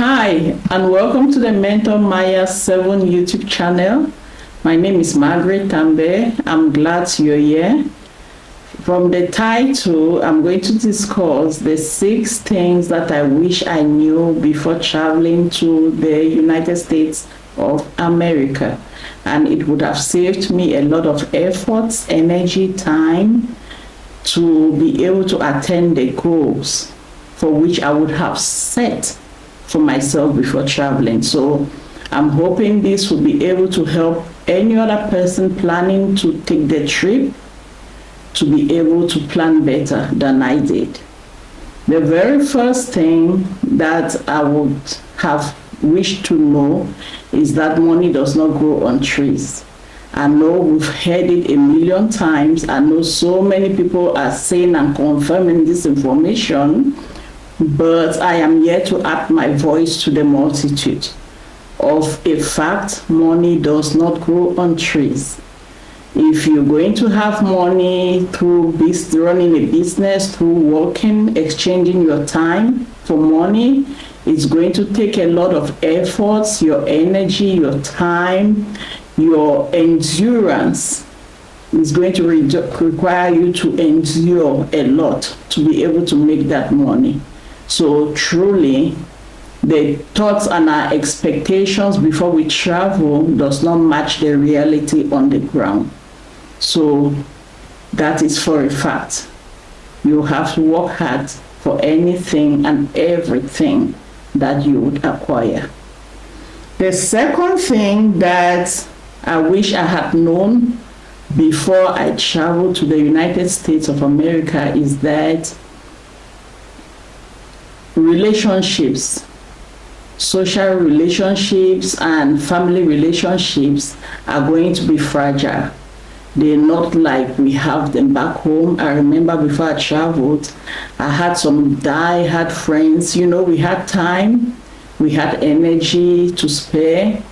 Hi, and welcome to the Mentor Maya 7 YouTube channel. My name is Margaret Tambe. I'm glad you're here. From the title, I'm going to discuss the 6 things that I wish I knew before traveling to the United States of America. And it would have saved me a lot of efforts, energy, time to be able to attain the goals for which I would have set for myself before traveling. So I'm hoping this will be able to help any other person planning to take the trip to be able to plan better than I did. The very first thing that I would have wished to know is that money does not grow on trees. I know we've heard it a million times. I know so many people are saying and confirming this information, but I am here to add my voice to the multitude of a fact: money does not grow on trees. If you're going to have money through running a business, through working, exchanging your time for money, it's going to take a lot of efforts, your energy, your time, your endurance. It's going to require you to endure a lot to be able to make that money. So truly, the thoughts and our expectations before we travel does not match the reality on the ground. So that is for a fact. You have to work hard for anything and everything that you would acquire. The second thing that I wish I had known before I traveled to the United States of America is that relationships, social relationships and family relationships are going to be fragile. They're not like we have them back home. I remember before I traveled, I had some die-hard friends. We had time, we had energy to spare,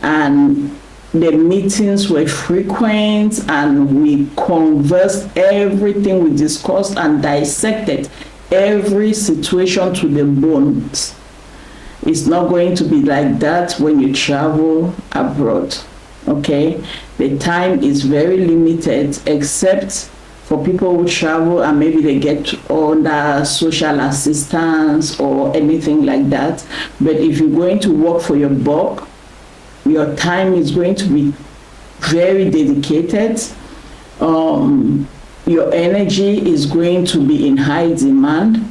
and the meetings were frequent, and we conversed everything, we discussed and dissected every situation to the bones. It's not going to be like that when you travel abroad, okay? The time is very limited, except for people who travel and maybe they get under social assistance or anything like that. But if you're going to work for your buck, your time is going to be very dedicated. Your energy is going to be in high demand,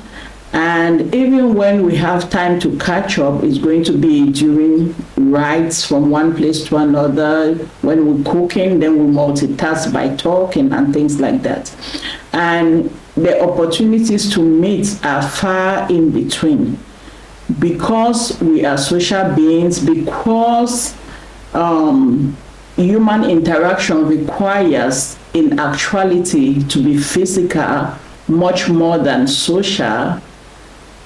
and even when we have time to catch up, it's going to be during rides from one place to another. When we're cooking, then we multitask by talking and things like that. And the opportunities to meet are far in between, because we are social beings, because human interaction requires, in actuality, to be physical much more than social.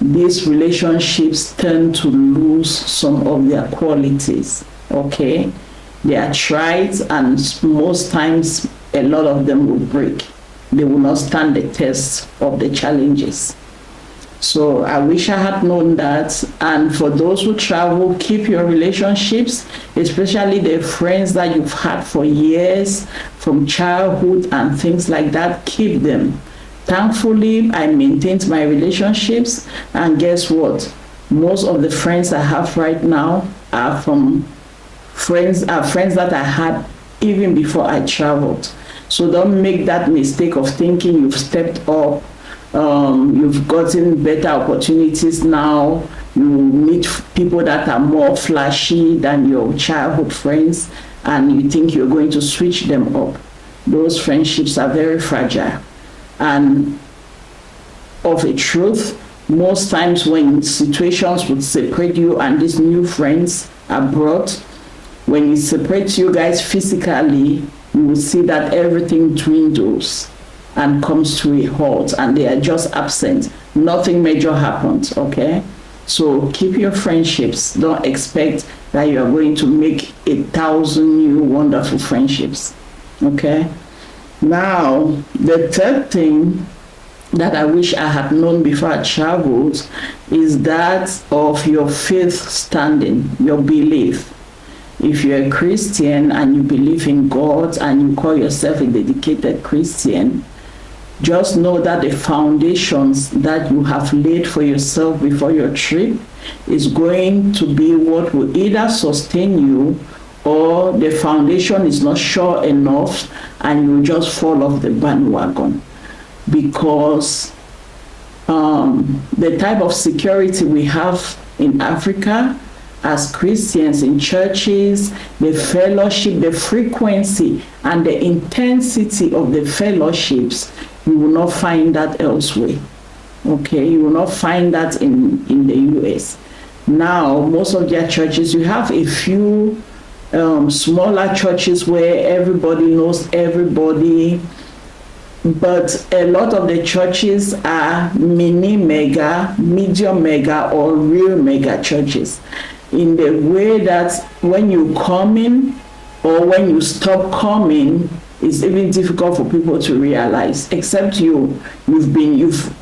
These relationships tend to lose some of their qualities, okay? They are tried, and most times a lot of them will break. They will not stand the test of the challenges. So I wish I had known that. And for those who travel, keep your relationships, especially the friends that you've had for years, from childhood and things like that. Keep them. Thankfully, I maintained my relationships, and guess what? Most of the friends I have right now are friends that I had even before I traveled. So don't make that mistake of thinking you've stepped up. You've gotten better opportunities now. You meet people that are more flashy than your childhood friends, and you think you're going to switch them up. Those friendships are very fragile. And of a truth, most times when situations would separate you and these new friends abroad, when it separates you guys physically, you will see that everything dwindles and comes to a halt, and they are just absent. Nothing major happens, okay? So keep your friendships. Don't expect that you are going to make 1,000 new wonderful friendships, okay? Now, the third thing that I wish I had known before I traveled is that of your faith standing, your belief. If you're a Christian and you believe in God and you call yourself a dedicated Christian, just know that the foundations that you have laid for yourself before your trip is going to be what will either sustain you, or the foundation is not sure enough and you just fall off the bandwagon. Because the type of security we have in Africa as Christians in churches, the fellowship, the frequency and the intensity of the fellowships, you will not find that elsewhere. Okay, you will not find that in the US. Now, most of their churches, you have a few smaller churches where everybody knows everybody, but a lot of the churches are mini mega, medium mega, or real mega churches, in the way that when you come in or when you stop coming, it's even difficult for people to realize, except you've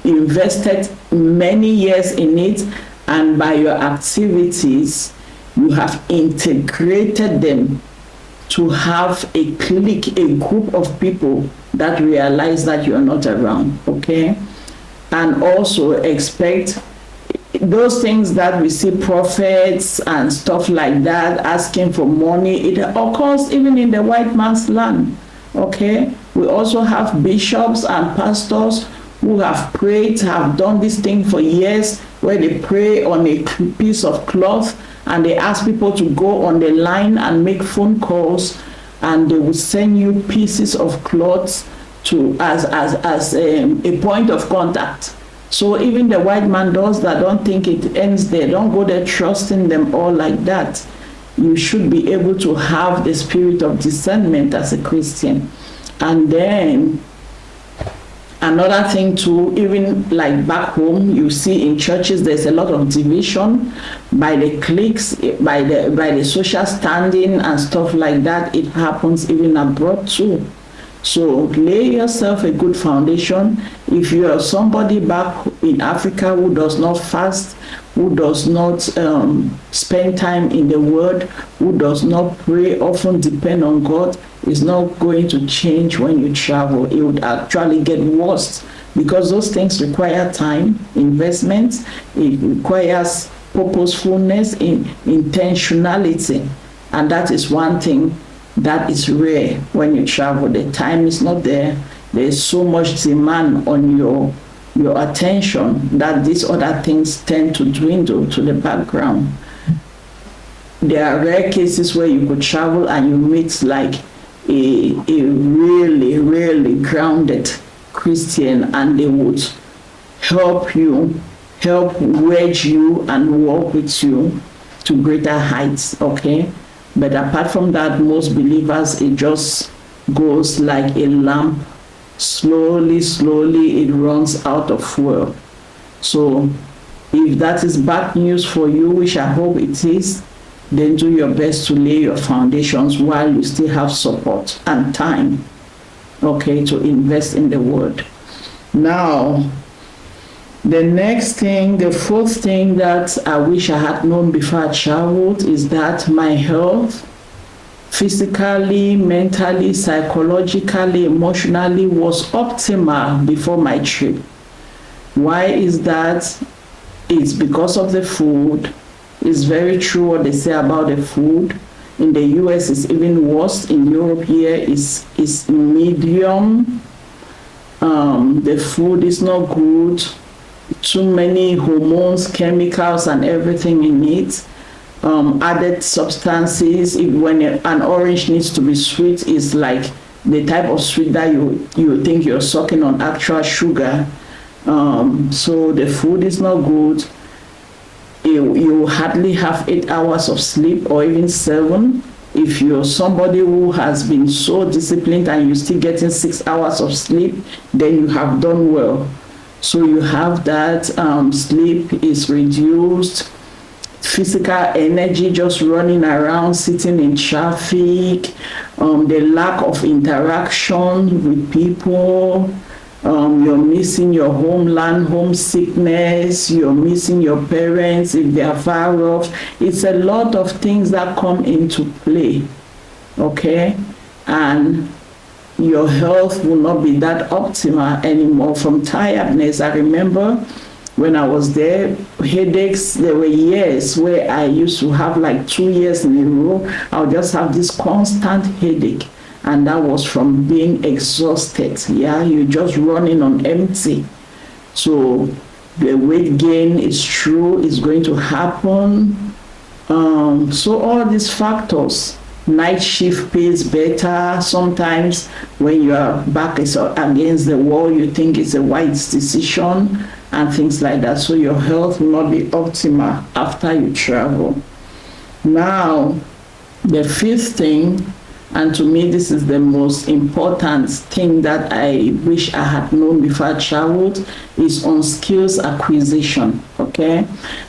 invested many years in it, and by your activities you have integrated them to have a clique, a group of people that realize that you're not around. Okay, and also expect those things that we see prophets and stuff like that asking for money. It occurs even in the white man's land. Okay, we also have bishops and pastors who have prayed, have done this thing for years, where they pray on a piece of cloth and they ask people to go on the line and make phone calls, and they will send you pieces of cloth to as a point of contact. So even the white man does that. Don't think it ends there. Don't go there trusting them all like that. You should be able to have the spirit of discernment as a Christian. And then another thing too, even like back home, you see in churches there's a lot of division by the cliques, by the social standing and stuff like that. It happens even abroad too. So lay yourself a good foundation. If you are somebody back in Africa who does not fast, who does not spend time in the Word, who does not pray, often depend on God, it's not going to change when you travel. It would actually get worse, because those things require time, investment, it requires purposefulness, intentionality, and that is one thing that is rare when you travel. The time is not there. There's so much demand on your attention that these other things tend to dwindle to the background. There are rare cases where you could travel and you meet like a really, really grounded Christian, and they would help wedge you and walk with you to greater heights. Okay, but apart from that, most believers, it just goes like a lamp. Slowly it runs out of fuel. So if that is bad news for you, which I hope it is, then do your best to lay your foundations while you still have support and time, okay, to invest in the Word. Now, the next thing, the fourth thing that I wish I had known before I traveled is that my health, physically, mentally, psychologically, emotionally, was optimal before my trip. Why is that? It's because of the food. It's very true what they say about the food. In the US, it's even worse. In Europe here, it's medium. The food is not good. Too many hormones, chemicals, and everything in it. Added substances. When an orange needs to be sweet, is like the type of sweet that you think you're sucking on actual sugar. So the food is not good. You hardly have 8 hours of sleep, or even 7. If you're somebody who has been so disciplined and you're still getting 6 hours of sleep, then you have done well. So you have that. Sleep is reduced. Physical energy, just running around, sitting in traffic, the lack of interaction with people, You're missing your homeland, homesickness, you're missing your parents if they are far off. It's a lot of things that come into play, okay? And your health will not be that optimal anymore from tiredness. I remember when I was there, headaches, there were years where I used to have like 2 years in a row. I would just have this constant headache. And that was from being exhausted. Yeah, you're just running on empty. So the weight gain is true, it's going to happen. So all these factors, night shift pays better. Sometimes when your back is against the wall, you think it's a wise decision and things like that. So your health will not be optimal after you travel. Now, the fifth thing, and to me, this is the most important thing that I wish I had known before I traveled, is on skills acquisition, okay?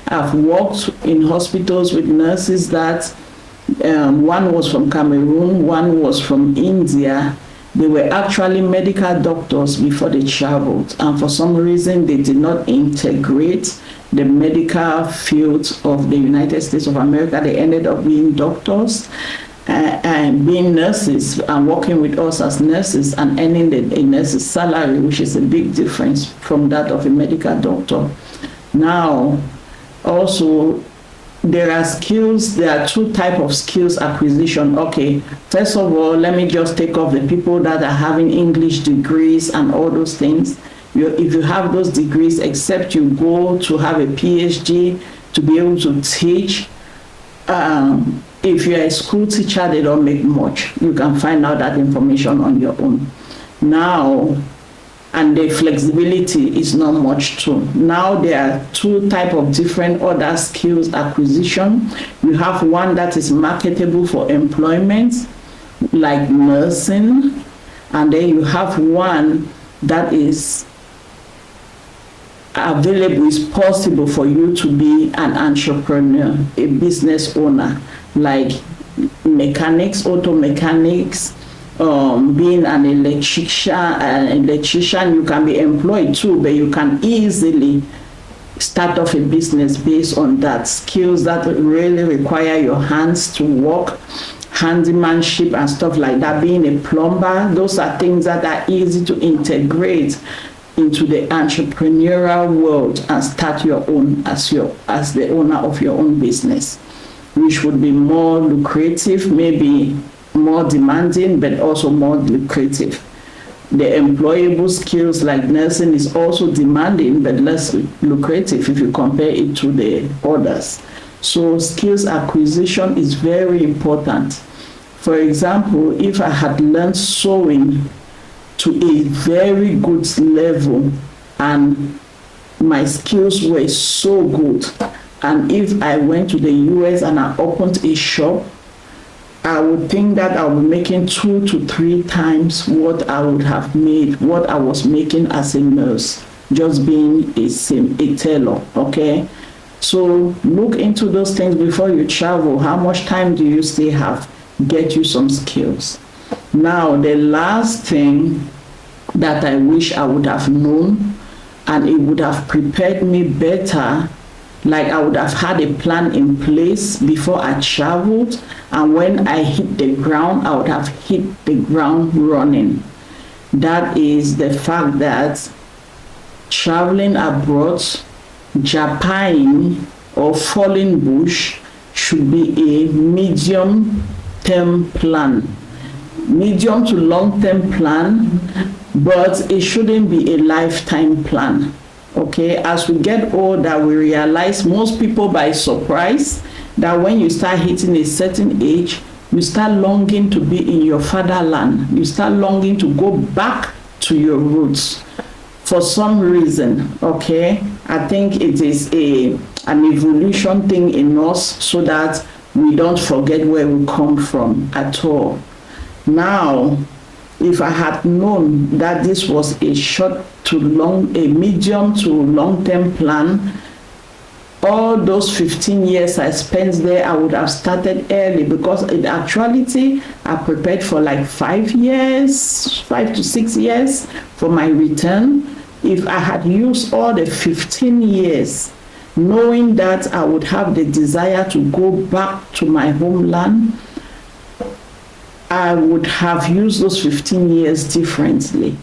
I've worked in hospitals with nurses that one was from Cameroon, one was from India. They were actually medical doctors before they traveled, and for some reason, they did not integrate the medical field of the United States of America. They ended up being doctors. And being nurses and working with us as nurses and earning a nurse's salary, which is a big difference from that of a medical doctor. Now, also, there are two types of skills acquisition. Okay, first of all, let me just take off the people that are having English degrees and all those things. If you have those degrees, except you go to have a PhD to be able to teach, if you're a school teacher, they don't make much. You can find out that information on your own. Now, and the flexibility is not much too. Now there are two types of different other skills acquisition. You have one that is marketable for employment, like nursing, and then you have one that is available, is possible for you to be an entrepreneur, a business owner, like mechanics, auto mechanics, being an electrician, you can be employed too, but you can easily start off a business based on that. Skills that really require your hands to work, handymanship and stuff like that, being a plumber, those are things that are easy to integrate into the entrepreneurial world and start your own as the owner of your own business, which would be more lucrative, maybe more demanding, but also more lucrative. The employable skills like nursing is also demanding, but less lucrative if you compare it to the others. So skills acquisition is very important. For example, if I had learned sewing to a very good level and my skills were so good, and if I went to the US and I opened a shop, I would think that I would be making 2 to 3 times what I would have made, what I was making as a nurse, just being a tailor, okay? So look into those things before you travel. How much time do you still have? Get you some skills. Now, the last thing that I wish I would have known, and it would have prepared me better, like I would have had a plan in place before I traveled, and when I hit the ground, I would have hit the ground running. That is the fact that traveling abroad, Japan or falling bush should be a medium-term plan. Medium to long-term plan, but it shouldn't be a lifetime plan. Okay, as we get older, we realize, most people by surprise, that when you start hitting a certain age, you start longing to be in your fatherland. You start longing to go back to your roots for some reason. Okay, I think it is an evolution thing in us, so that we don't forget where we come from at all. Now, if I had known that this was a medium to long-term plan, all those 15 years I spent there, I would have started early, because in actuality, I prepared for like 5 to 6 years for my return. If I had used all the 15 years, knowing that I would have the desire to go back to my homeland, I would have used those 15 years differently.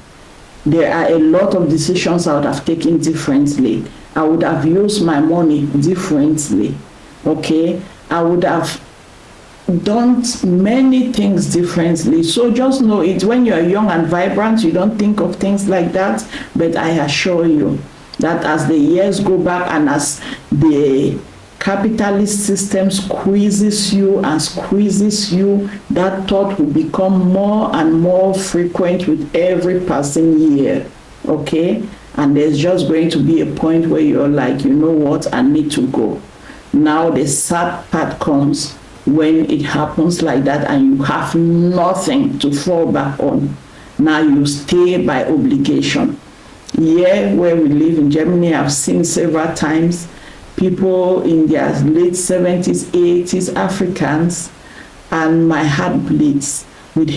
There are a lot of decisions I would have taken differently. I would have used my money differently, okay? I would have done many things differently. So just know it, when you're young and vibrant, you don't think of things like that. But I assure you that as the years go back and as the capitalist system squeezes you and squeezes you, that thought will become more and more frequent with every passing year, okay? And there's just going to be a point where you're like, you know what, I need to go. Now the sad part comes when it happens like that and you have nothing to fall back on. Now you stay by obligation. Here where we live in Germany, I've seen several times people in their late 70s, 80s, Africans, and my heart bleeds with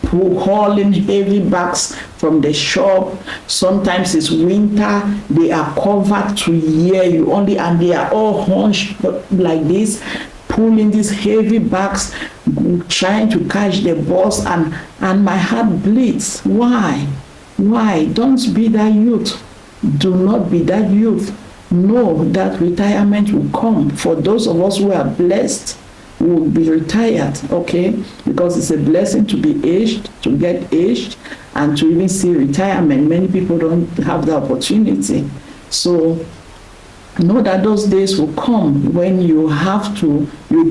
hauling heavy bags from the shop. Sometimes it's winter, they are covered to here, and they are all hunched like this, pulling these heavy bags, trying to catch the bus, and my heart bleeds. Why? Don't be that youth. Do not be that youth. Know that retirement will come. For those of us who are blessed, will be retired, okay? Because it's a blessing to be aged, to get aged, and to even see retirement. Many people don't have the opportunity. So know that those days will come when you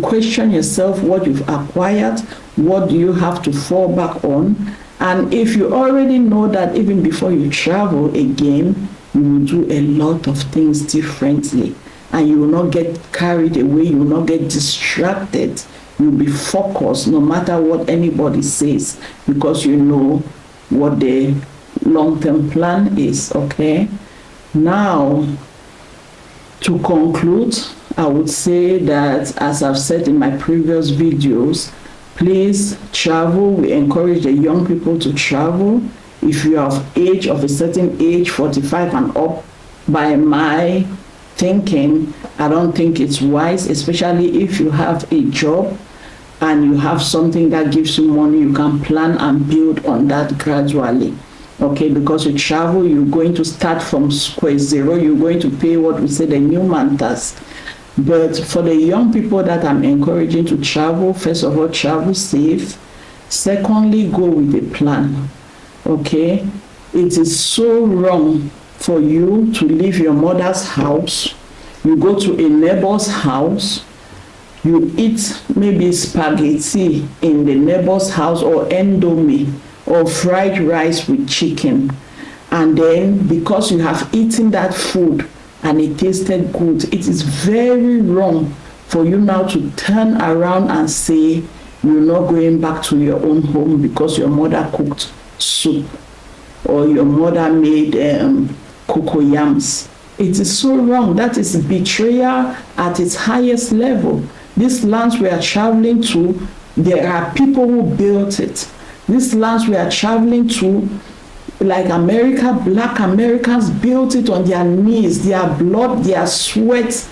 question yourself what you've acquired, what do you have to fall back on. And if you already know that even before you travel again, you will do a lot of things differently. And you will not get carried away, you will not get distracted. You'll be focused no matter what anybody says, because you know what the long-term plan is, okay? Now, to conclude, I would say that, as I've said in my previous videos, please travel. We encourage the young people to travel. If you are of age, of a certain age, 45 and up, by my thinking, I don't think it's wise, especially if you have a job and you have something that gives you money. You can plan and build on that gradually, okay? Because you travel, you're going to start from square zero. You're going to pay what we say the new man tax. But for the young people that I'm encouraging to travel, first of all, travel safe. Secondly, go with a plan, okay? It is so wrong for you to leave your mother's house, you go to a neighbor's house, you eat maybe spaghetti in the neighbor's house, or endomie, or fried rice with chicken, and then because you have eaten that food and it tasted good, it is very wrong for you now to turn around and say you're not going back to your own home because your mother cooked soup or your mother made cocoyams. It is so wrong. That is betrayal at its highest level. These lands we are traveling to, there are people who built it. These lands we are traveling to, like America, Black Americans built it on their knees, their blood, their sweat,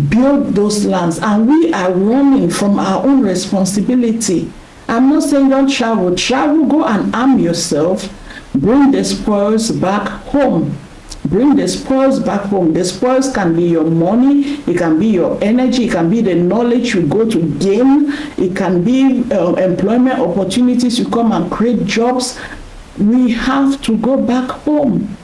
built those lands, and we are running from our own responsibility. I'm not saying don't travel. Travel, go and arm yourself. Bring the spoils back home. Bring the spoils back home. The spoils can be your money, it can be your energy, it can be the knowledge you go to gain, it can be employment opportunities, you come and create jobs. We have to go back home.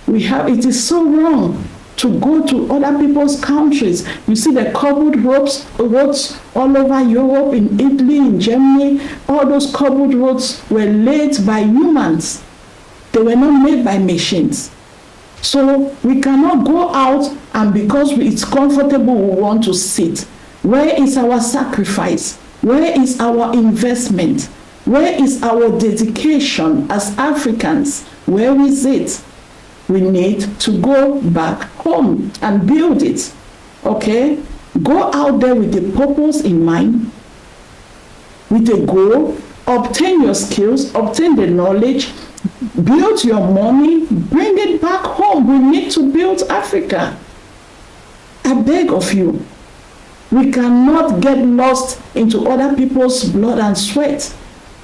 It is so wrong to go to other people's countries. You see the cobbled roads all over Europe, in Italy, in Germany. All those cobbled roads were laid by humans. They were not made by machines. So we cannot go out and because it's comfortable we want to sit. Where is our sacrifice? Where is our investment? Where is our dedication as Africans? Where is it? we need to go back home and build it. Okay? Go out there with a purpose in mind, with a goal, obtain your skills, obtain the knowledge, build your money, bring it back home. We need to build Africa. I beg of you. We cannot get lost into other people's blood and sweat.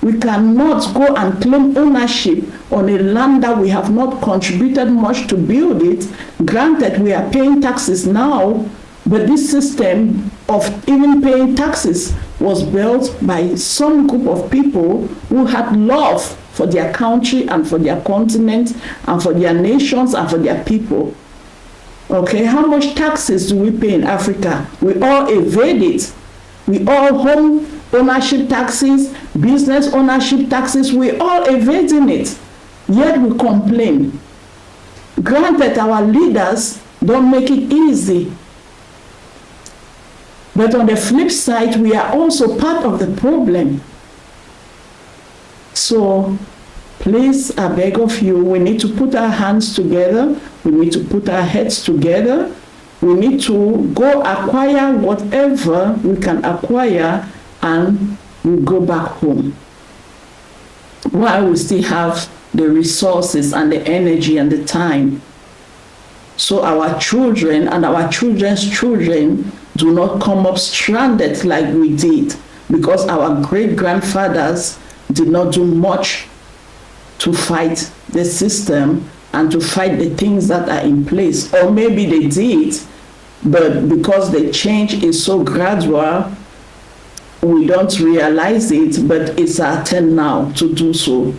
We cannot go and claim ownership on a land that we have not contributed much to build it. Granted, we are paying taxes now, but this system of even paying taxes was built by some group of people who had love for their country and for their continent and for their nations and for their people. Okay, how much taxes do we pay in Africa? We all evade it. We all home ownership taxes, business ownership taxes, we all evading it. Yet we complain. Granted, our leaders don't make it easy. But on the flip side, we are also part of the problem. So please, I beg of you, we need to put our hands together. We need to put our heads together. We need to go acquire whatever we can acquire and we go back home. While we still have the resources and the energy and the time. So our children and our children's children do not come up stranded like we did, because our great-grandfathers did not do much to fight the system and to fight the things that are in place. Or maybe they did, but because the change is so gradual, we don't realize it, but it's our turn now to do so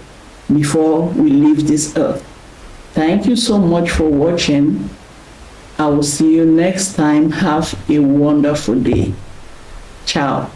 before we leave this earth. Thank you so much for watching. I will see you next time. Have a wonderful day. Ciao.